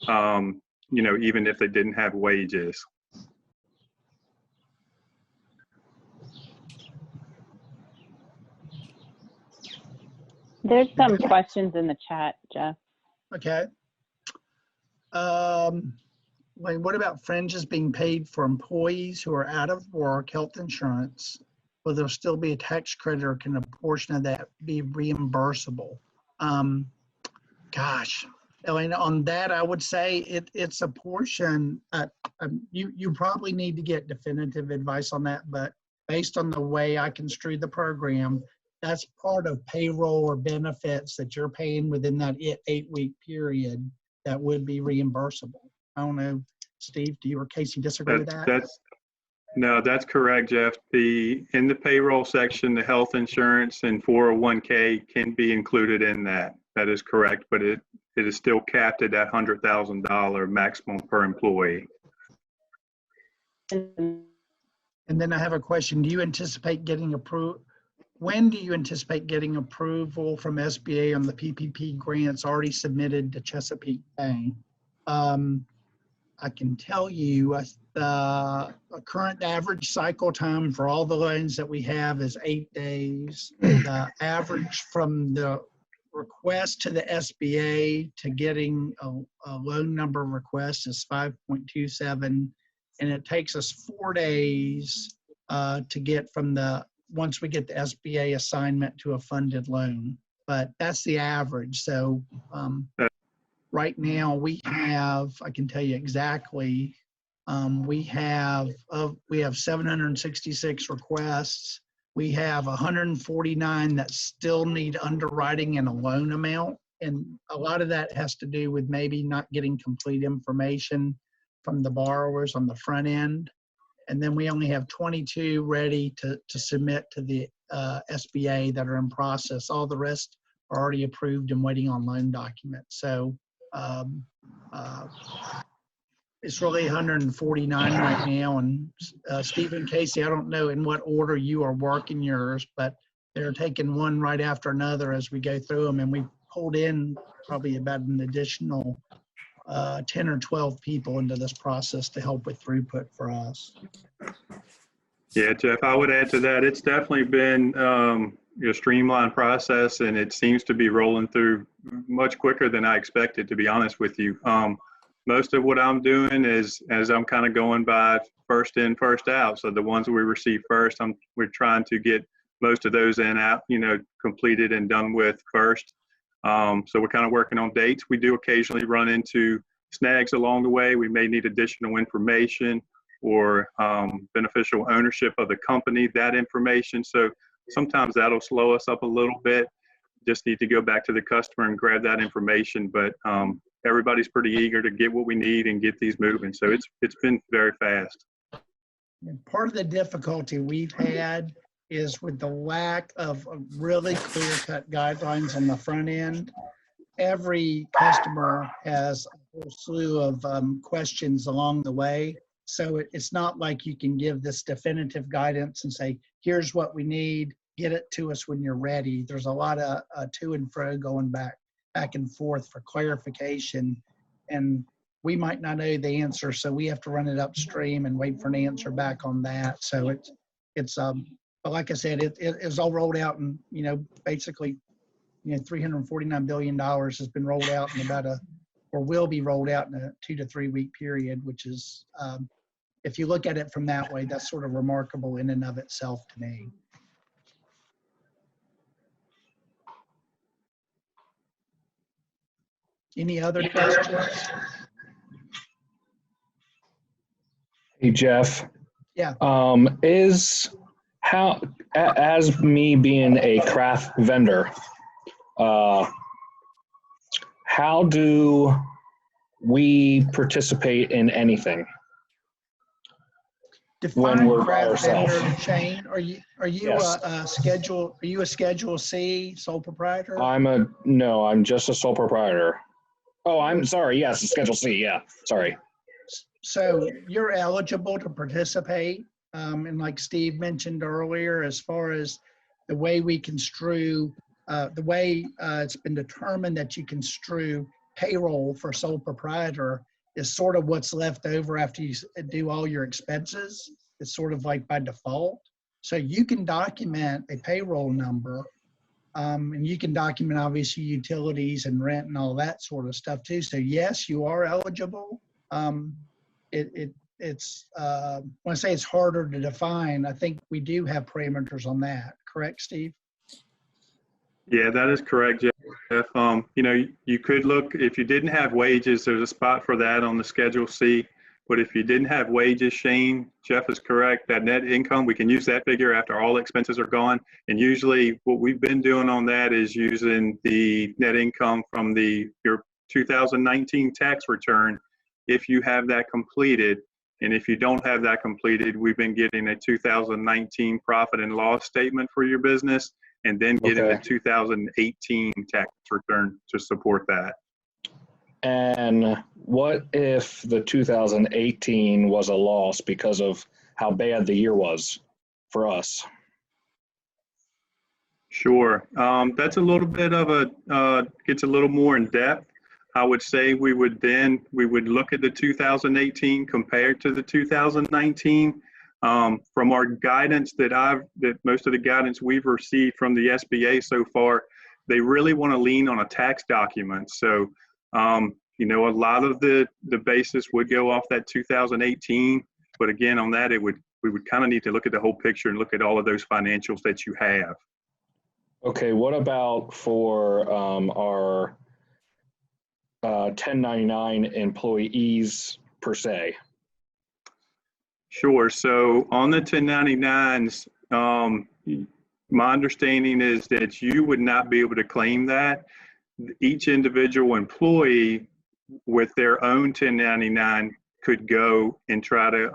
even if they didn't have wages. There's some questions in the chat, Jeff. Okay. What about fringes being paid for employees who are out of work, health insurance? Will there still be a tax credit, or can a portion of that be reimbursable? Gosh, Elaine, on that, I would say it's a portion. You probably need to get definitive advice on that, but based on the way I construe the program, that's part of payroll or benefits that you're paying within that 8-week period that would be reimbursable. I don't know, Steve, do you or Casey disagree with that? No, that's correct, Jeff. In the payroll section, the health insurance and 401k can be included in that. That is correct, but it is still capped at that $100,000 maximum per employee. And then I have a question. Do you anticipate getting approved? When do you anticipate getting approval from SBA on the PPP grants already submitted to Chesapeake Bank? I can tell you the current average cycle time for all the loans that we have is 8 days. The average from the request to the SBA to getting a loan number request is 5.27, and it takes us 4 days to get from once we get the SBA assignment to a funded loan. But that's the average. So right now we have, I can tell you exactly, we have 766 requests. We have 149 that still need underwriting in a loan amount. And a lot of that has to do with maybe not getting complete information from the borrowers on the front end. And then we only have 22 ready to submit to the SBA that are in process. All the rest are already approved and waiting on loan documents. So it's really 149 right now. And Stephen, Casey, I don't know in what order you are working yours, but they're taking one right after another as we go through them. And we pulled in probably about an additional 10 or 12 people into this process to help with throughput for us. Yeah, Jeff, I would add to that. It's definitely been a streamlined process, and it seems to be rolling through much quicker than I expected, to be honest with you. Most of what I'm doing is, as I'm kind of going by first in, first out. So the ones we receive first, we're trying to get most of those in out, completed and done with first. So we're kind of working on dates. We do occasionally run into snags along the way. We may need additional information or beneficial ownership of the company, that information. So sometimes that'll slow us up a little bit. Just need to go back to the customer and grab that information. But everybody's pretty eager to get what we need and get these moving. So it's been very fast. And part of the difficulty we've had is with the lack of really clear-cut guidelines on the front end. Every customer has a whole slew of questions along the way. So it's not like you can give this definitive guidance and say, here's what we need, get it to us when you're ready. There's a lot of to and fro going back and forth for clarification. And we might not know the answer, so we have to run it upstream and wait for an answer back on that. So but like I said, it was all rolled out, and basically, $349 billion has been rolled out in or will be rolled out in a 2 to 3 week period, which is, if you look at it from that way, that's sort of remarkable in and of itself to me. Any other questions? Hey, Jeff. Yeah. As me being a craft vendor, how do we participate in anything? Define we're by craft vendor ourselves. chain. Are you Yes. a Schedule C sole proprietor? I'm just a sole proprietor. Oh, I'm sorry. Yes, a Schedule C. Yeah, sorry. So you're eligible to participate. And like Steve mentioned earlier, as far as the way we construe, it's been determined that you construe payroll for sole proprietor is sort of what's left over after you do all your expenses. It's sort of like by default. So you can document a payroll number, and you can document obviously utilities and rent and all that sort of stuff too. So yes, you are eligible. It's when I say it's harder to define, I think we do have parameters on that. Correct, Steve? Yeah, that is correct, Jeff. You could look, if you didn't have wages, there's a spot for that on the Schedule C. But if you didn't have wages, Shane, Jeff is correct, that net income, we can use that figure after all expenses are gone. And usually what we've been doing on that is using the net income from your 2019 tax return. If you have that completed, and if you don't have that completed, we've been getting a 2019 profit and loss statement for your business, and then getting the 2018 tax return to support that. And what if the 2018 was a loss because of how bad the year was for us? Sure. That's a little bit of gets a little more in depth. I would say we would look at the 2018 compared to the 2019. From our guidance that most of the guidance we've received from the SBA so far, they really want to lean on a tax document. So, a lot of the basis would go off that 2018, but again, on that, we would kind of need to look at the whole picture and look at all of those financials that you have. Okay, what about for our 1099 employees per se? Sure. So on the 1099s, my understanding is that you would not be able to claim that. each individual employee with their own 1099 could go and try to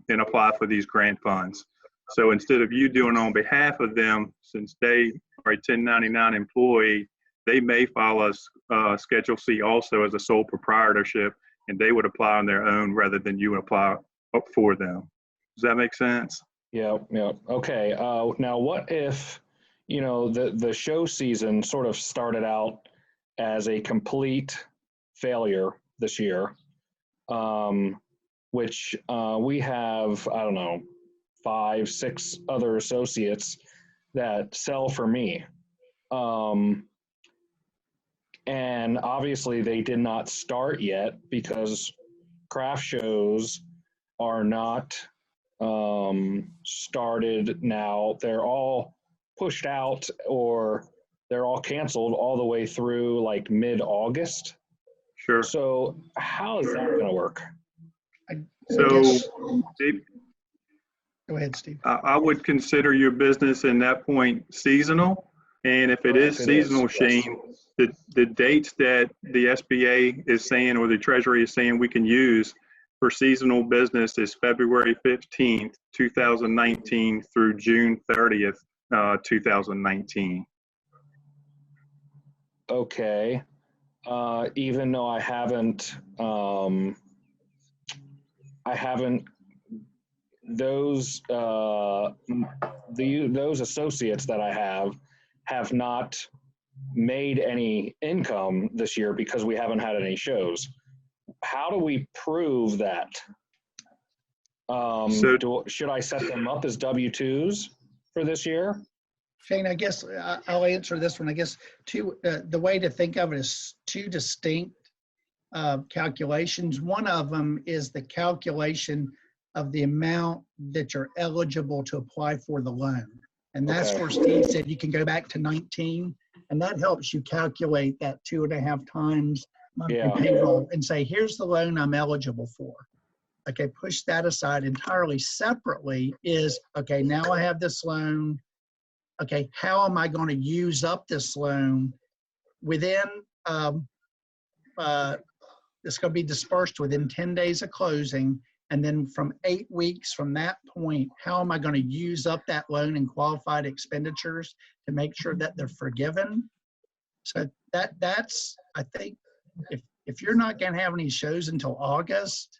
and apply for these grant funds. So instead of you doing on behalf of them, since they are a 1099 employee, they may file a Schedule C also as a sole proprietorship, and they would apply on their own rather than you apply up for them. Does that make sense? Yeah, yeah. Okay. Now, what if, the show season sort of started out as a complete failure this year, which we have, I don't know, 5, 6 other associates that sell for me. And obviously they did not start yet because craft shows are not started now. They're all pushed out or they're all canceled all the way through like mid-August. Sure. So how is that going to work? So Go ahead, Steve. I would consider your business in that point seasonal. And if it is seasonal, Shane, the dates that the SBA is saying or the Treasury is saying we can use for seasonal business is February 15th, 2019 through June 30th, 2019. Okay. Even though I haven't, those those associates that I have not made any income this year because we haven't had any shows. How do we prove that? Should I set them up as W-2s for this year? Shane, I guess I'll answer this one. I guess the way to think of it is 2 distinct calculations. One of them is the calculation of the amount that you're eligible to apply for the loan. And that's where Steve said you can go back to 19, and that helps you calculate that 2.5 times monthly payroll and say, here's the loan I'm eligible for. Okay, push that aside. Entirely separately is, okay, now I have this loan. Okay, how am I going to use up this loan within, it's going to be dispersed within 10 days of closing. And then from 8 weeks from that point, how am I going to use up that loan in qualified expenditures to make sure that they're forgiven? So that's, I think, if you're not going to have any shows until August,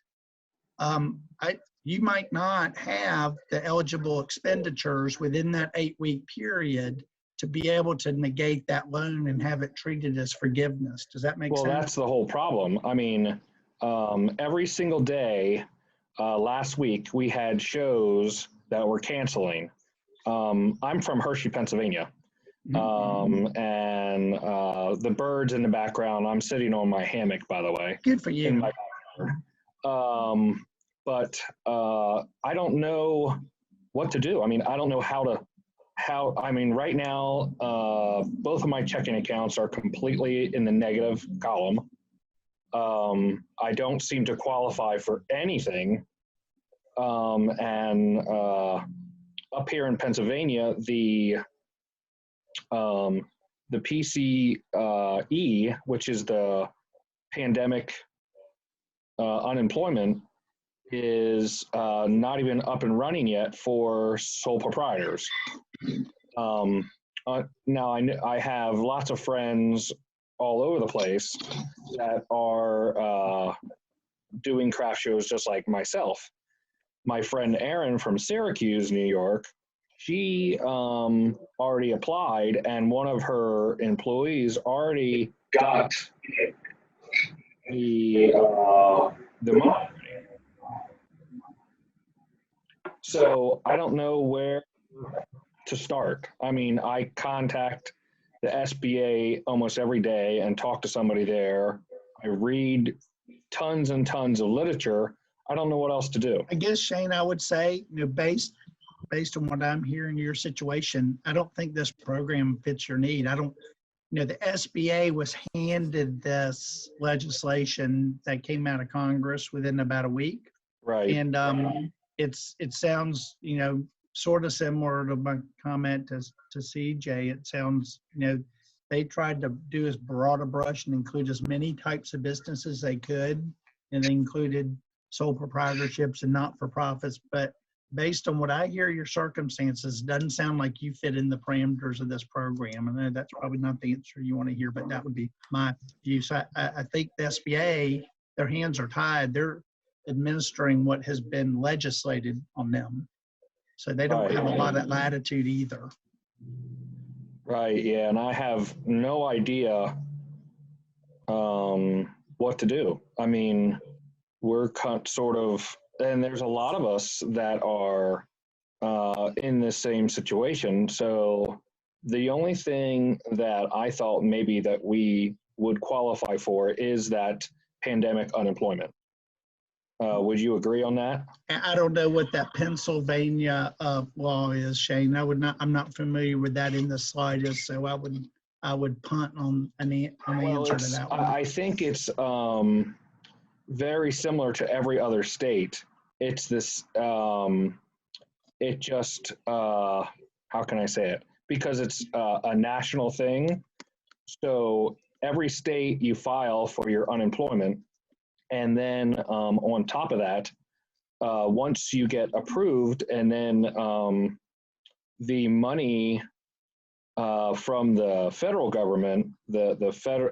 you might not have the eligible expenditures within that 8-week period to be able to negate that loan and have it treated as forgiveness. Does that make sense? Well, that's the whole problem. I mean, every single day last week, we had shows that were canceling. I'm from Hershey, Pennsylvania. And the birds in the background, I'm sitting on my hammock, by the way. Good for you. In my backyard. But I don't know what to do. I mean, I don't know I mean, right now, both of my checking accounts are completely in the negative column. I don't seem to qualify for anything. And up here in Pennsylvania, the PCE, which is the pandemic unemployment, is not even up and running yet for sole proprietors. Now I have lots of friends all over the place that are doing craft shows just like myself. My friend Erin from Syracuse, New York, she already applied, and one of her employees already got the money. So I don't know where to start. I mean, I contact the SBA almost every day and talk to somebody there. I read tons and tons of literature. I don't know what else to do. I guess, Shane, I would say, based on what I'm hearing, your situation, I don't think this program fits your need. The SBA was handed this legislation that came out of Congress within about a week. Right. And it sounds, sort of similar to my comment to CJ. It sounds, they tried to do as broad a brush and include as many types of businesses as they could. And they included sole proprietorships and not-for-profits. But based on what I hear, your circumstances, doesn't sound like you fit in the parameters of this program. And that's probably not the answer you want to hear, but that would be my view. So I think the SBA, their hands are tied. They're administering what has been legislated on them. So they don't have a lot of latitude either. Right, yeah, and I have no idea what to do. I mean, we're sort of, and there's a lot of us that are in this same situation. So the only thing that I thought maybe that we would qualify for is that pandemic unemployment. Would you agree on that? I don't know what that Pennsylvania law is, Shane. I'm not familiar with that in the slightest, so I would punt on an answer to that one. I think it's very similar to every other state. It's this, it just, how can I say it? Because it's a national thing. So every state you file for your unemployment, and then on top of that, once you get approved, and then the money from the federal government, the federal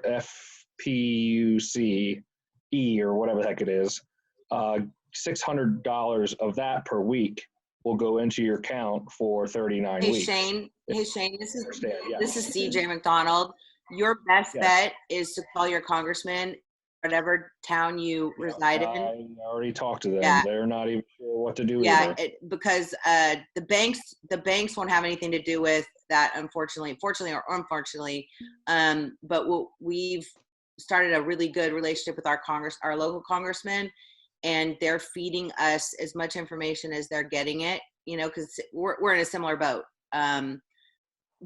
FPUCE or whatever the heck it is, $600 of that per week will go into your account for 39 Hey weeks. Shane, this is Yeah. this is CJ McDonald. Your best bet is to call your congressman, whatever town you reside in. I already talked to them. Yeah. They're not even sure what to do Yeah, either. because the banks won't have anything to do with that, fortunately or unfortunately. But we've started a really good relationship with our local congressman, and they're feeding us as much information as they're getting it. You know, because we're in a similar boat.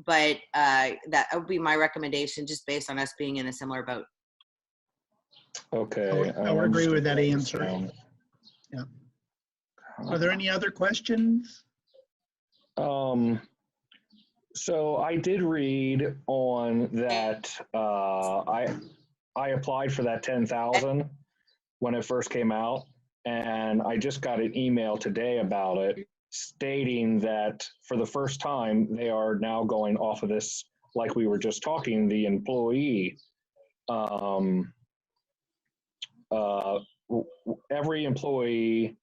But that would be my recommendation, just based on us being in a similar boat. Okay. I would agree with that answer. Yeah. Are there any other questions? So I did read on that. I applied for that 10,000 when it first came out, and I just got an email today about it, stating that for the first time they are now going off of this, like we were just talking, the employee. Every employee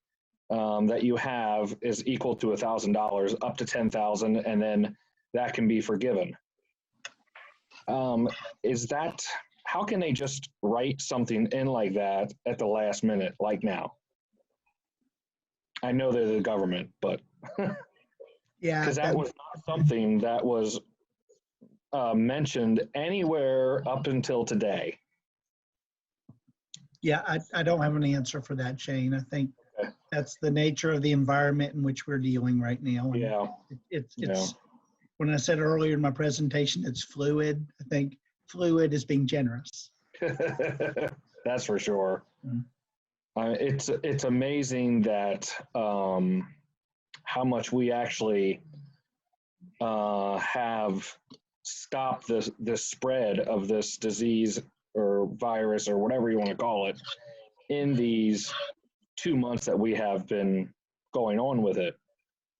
that you have is equal to $1,000, up to 10,000, and then that can be forgiven. Is that, how can they just write something in like that at the last minute, like now? I know they're the government, but Yeah, because that was not something that was mentioned anywhere up until today. yeah, I don't have an answer for that, Shane. I think that's the nature of the environment in which we're dealing right now. And Yeah. it's when I said earlier in my presentation, it's fluid. I think fluid is being generous. That's for sure. It's amazing that how much we actually have stopped the spread of this disease or virus or whatever you want to call it in these 2 months that we have been going on with it.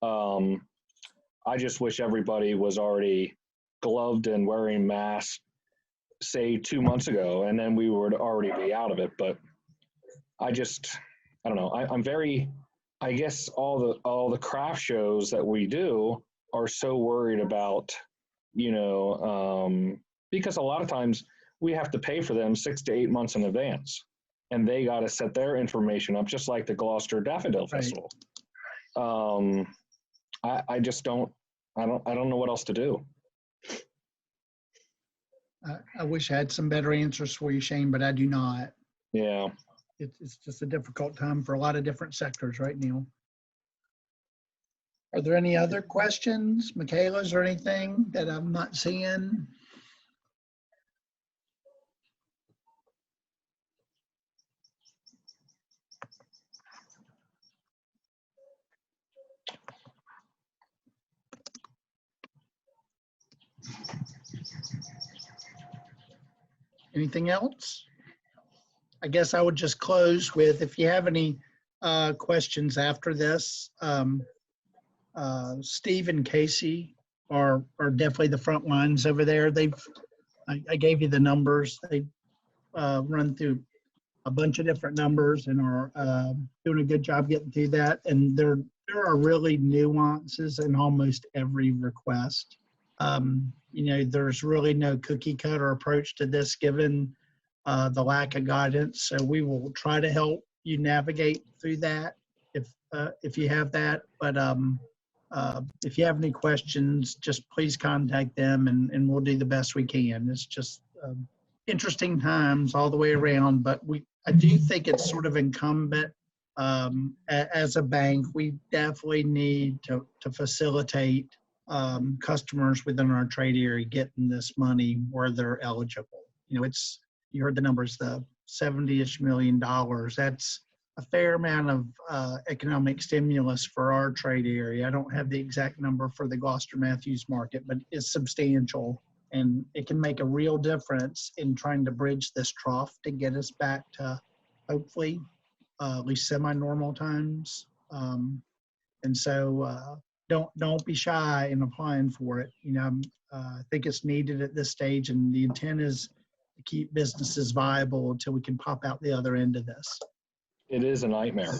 I just wish everybody was already gloved and wearing masks, say 2 months ago, and then we would already be out of it. But I don't know. I'm very, I guess all the craft shows that we do are so worried about, because a lot of times we have to pay for them 6 to 8 months in advance, and they got to set their information up, just like the Gloucester Daffodil Festival. I just don't know what else to do. I wish I had some better answers for you, Shane, but I do not. Yeah. It's just a difficult time for a lot of different sectors right now. Are there any other questions, Michaela's, or anything that I'm not seeing? Anything else? I guess I would just close with, if you have any questions after this, Steve and Casey are definitely the front lines over there. I gave you the numbers. They run through a bunch of different numbers and are doing a good job getting through that. And there are really nuances in almost every request. There's really no cookie cutter approach to this given the lack of guidance. So we will try to help you navigate through that if you have that. But if you have any questions, just please contact them and we'll do the best we can. It's just interesting times all the way around, but I do think it's sort of incumbent as a bank. We definitely need to facilitate customers within our trade area getting this money where they're eligible. You heard the numbers, the $70-ish million. That's a fair amount of economic stimulus for our trade area. I don't have the exact number for the Gloucester Matthews market, but it's substantial. And it can make a real difference in trying to bridge this trough to get us back to hopefully at least semi-normal times. And so don't be shy in applying for it. I think it's needed at this stage, and the intent is to keep businesses viable until we can pop out the other end of this. It is a nightmare.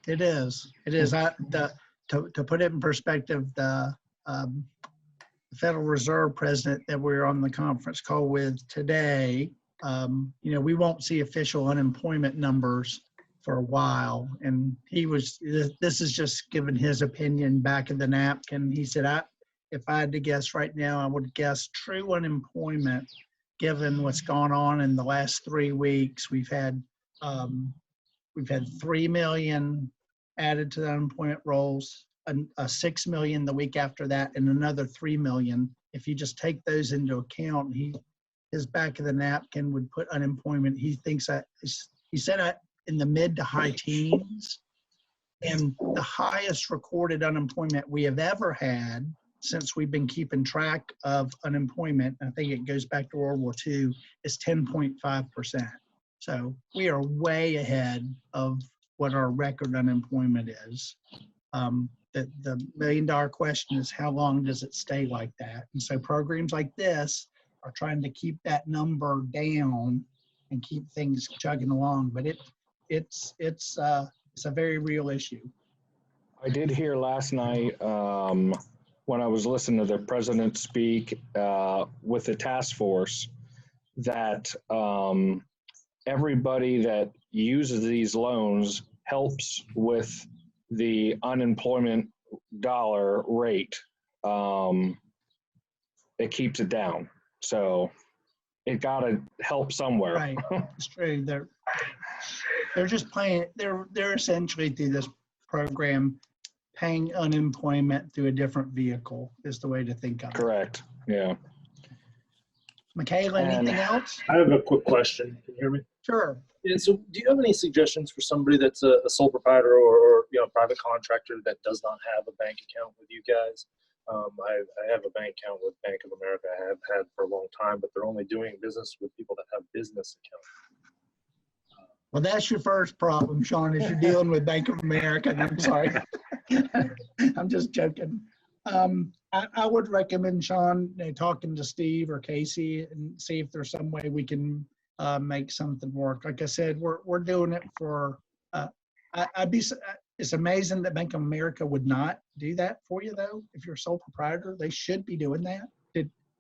It is. It is. To put it in perspective, the Federal Reserve president that we're on the conference call with today, we won't see official unemployment numbers for a while. And this is just giving his opinion back of the napkin. He said, if I had to guess right now, I would guess true unemployment, given what's gone on in the last 3 weeks. We've had 3 million added to the unemployment rolls, a 6 million the week after that, and another 3 million. If you just take those into account, his back of the napkin would put unemployment, he said in the mid to high teens, and the highest recorded unemployment we have ever had since we've been keeping track of unemployment, I think it goes back to World War II, is 10.5%. So we are way ahead of what our record unemployment is. The $1 million question is, how long does it stay like that? And so programs like this are trying to keep that number down and keep things chugging along. But it's a very real issue. I did hear last night when I was listening to the president speak with the task force that everybody that uses these loans helps with the unemployment dollar rate. It keeps it down. So it got to help somewhere. Right, it's true. They're just playing. They're essentially through this program paying unemployment through a different vehicle is the way to think of it. Correct. Yeah. Michaela, anything else? I have a quick question. Can you hear me? Sure. Yeah, so do you have any suggestions for somebody that's a sole proprietor or private contractor that does not have a bank account with you guys? I have a bank account with Bank of America. I have had for a long time, but they're only doing business with people that have business accounts. Well, that's your first problem, Sean, is you're dealing with Bank of America. And I'm sorry. I'm just joking. I would recommend, Sean, talking to Steve or Casey and see if there's some way we can make something work. Like I said, we're doing it for, it's amazing that Bank of America would not do that for you, though. If you're a sole proprietor, they should be doing that.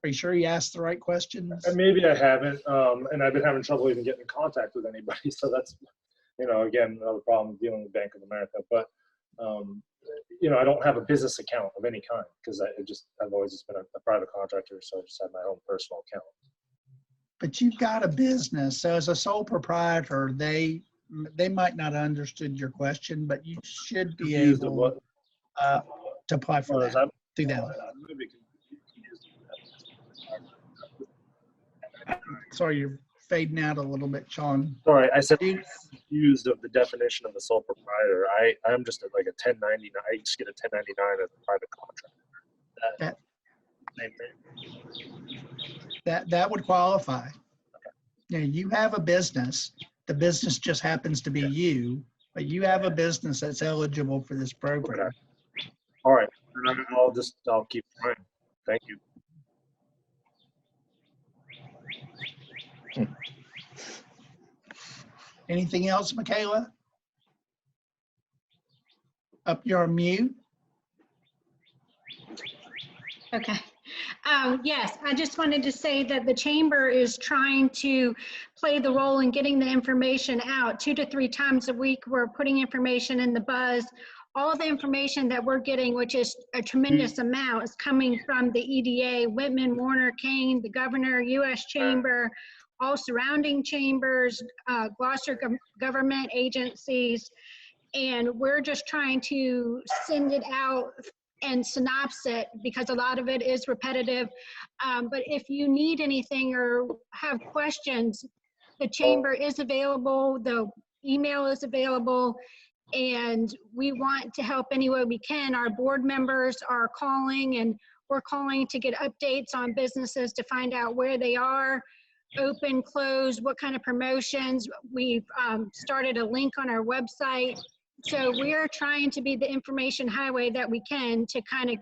Are you sure you asked the right questions? Maybe I haven't, and I've been having trouble even getting in contact with anybody. So that's, again, another problem dealing with Bank of America. But, I don't have a business account of any kind because I've always just been a private contractor. So I just have my own personal account. But you've got a business. So as a sole proprietor, they might not have understood your question, but you should be able to apply for that. Do that. Sorry, you're fading out a little bit, Sean. Sorry, I said confused of the definition of a sole proprietor. I'm just like a 1099. I just get a 1099 as a private contractor. That would qualify. You have a business. The business just happens to be you, but you have a business that's eligible for this program. Okay. All right. And I'll keep trying. Thank you. Anything else, Michaela? Up, you're on mute. Okay. Yes, I just wanted to say that the chamber is trying to play the role in getting the information out 2 to 3 times a week. We're putting information in the buzz. All the information that we're getting, which is a tremendous amount, is coming from the EDA, Whitman, Warner, Kane, the governor, U.S. Chamber, all surrounding chambers, Gloucester government agencies. And we're just trying to send it out and synopsis it because a lot of it is repetitive. But if you need anything or have questions, the chamber is available, the email is available, and we want to help any way we can. Our board members are calling, and we're calling to get updates on businesses to find out where they are, open, closed, what kind of promotions. We've started a link on our website. So we're trying to be the information highway that we can to kind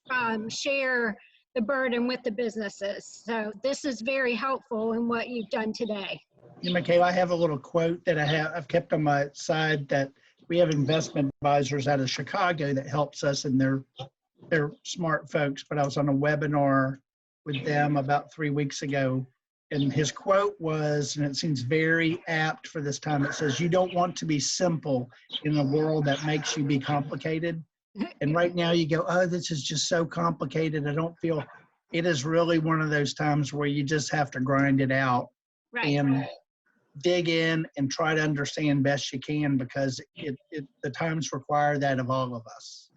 of share the burden with the businesses. So this is very helpful in what you've done today. Michaela, I have a little quote that I've kept on my side that we have investment advisors out of Chicago that helps us, and they're smart folks, but I was on a webinar with them about 3 weeks ago. And his quote was, and it seems very apt for this time, it says, "You don't want to be simple in a world that makes you be complicated." And right now you go, "Oh, this is just so complicated. I don't feel," it is really one of those times where you just have to grind it out and dig in and try to understand best you can, because the times require that of all of us.